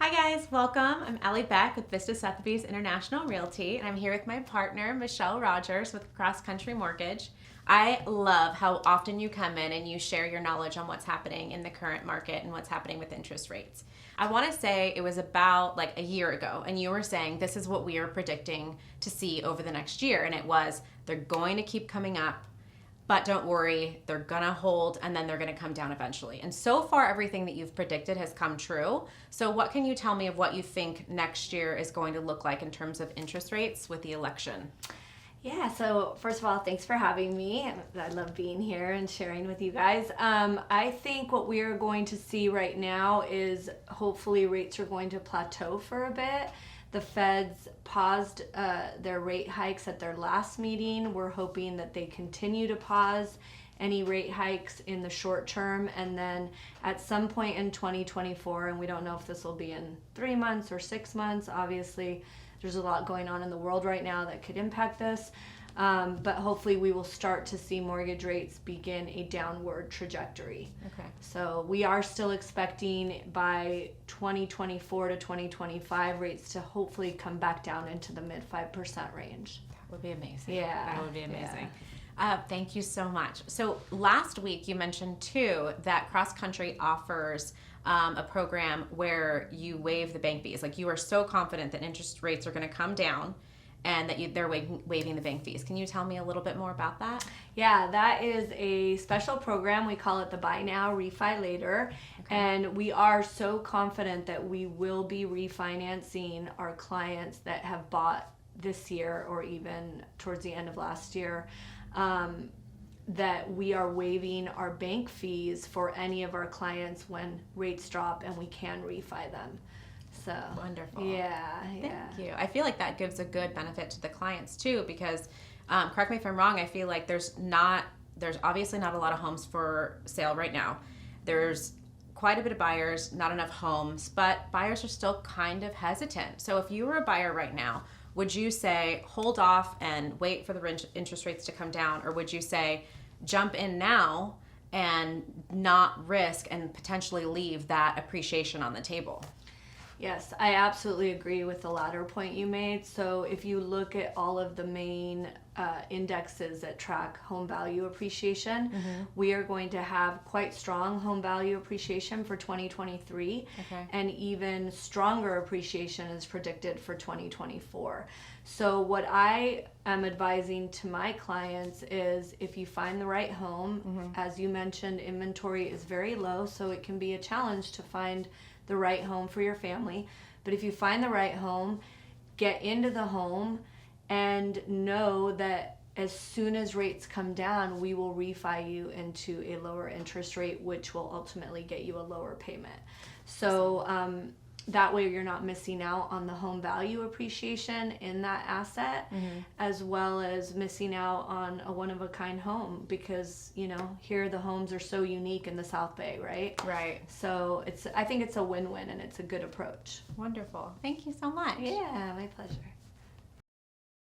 Hi guys, welcome. I'm Allie Beck with Vistasothebys International Realty, and I'm here with my partner, Michelle Rogers with Cross Country Mortgage. I love how often you come in and you share your knowledge on what's happening in the current market and what's happening with interest rates. I want to say it was about like a year ago, and you were saying this is what we are predicting to see over the next year, and it was they're going to keep coming up. But don't worry, they're gonna hold and then they're gonna come down eventually. And so far, everything that you've predicted has come true. So what can you tell me of what you think next year is going to look like in terms of interest rates with the election? Yeah, so first of all, thanks for having me. I love being here and sharing with you guys. I think what we are going to see right now is hopefully rates are going to plateau for a bit. The Feds paused their rate hikes at their last meeting. We're hoping that they continue to pause any rate hikes in the short term, and then at some point in 2024, and we don't know if this will be in 3 months or 6 months, obviously there's a lot going on in the world right now that could impact this, but hopefully we will start to see mortgage rates begin a downward trajectory. Okay. So we are still expecting by 2024 to 2025 rates to hopefully come back down into the mid 5% range. That would be amazing. Yeah. That would be amazing. Yeah. Thank you so much. So last week you mentioned too that Cross Country offers a program where you waive the bank fees. Like you are so confident that interest rates are going to come down and that they're waiving the bank fees. Can you tell me a little bit more about that? Yeah, that is a special program. We call it the Buy Now, Refi Later. Okay. And we are so confident that we will be refinancing our clients that have bought this year or even towards the end of last year, that we are waiving our bank fees for any of our clients when rates drop and we can refi them. So Wonderful. Yeah. Thank you. I feel like that gives a good benefit to the clients too, because correct me if I'm wrong, I feel like there's obviously not a lot of homes for sale right now. There's quite a bit of buyers, not enough homes, but buyers are still kind of hesitant. So if you were a buyer right now, would you say hold off and wait for the interest rates to come down, or would you say jump in now and not risk and potentially leave that appreciation on the table? Yes, I absolutely agree with the latter point you made. So if you look at all of the main indexes that track home value appreciation, we are going to have quite strong home value appreciation for 2023, Okay. and even stronger appreciation is predicted for 2024. So what I am advising to my clients is if you find the right home, as you mentioned, inventory is very low, so it can be a challenge to find the right home for your family. But if you find the right home, get into the home and know that as soon as rates come down, we will refi you into a lower interest rate, which will ultimately get you a lower payment. So that way you're not missing out on the home value appreciation in that asset, as well as missing out on a one-of-a-kind home, because here the homes are so unique in the South Bay, right? Right. So I think it's a win-win, and it's a good approach. Wonderful. Thank you so much. Yeah, my pleasure.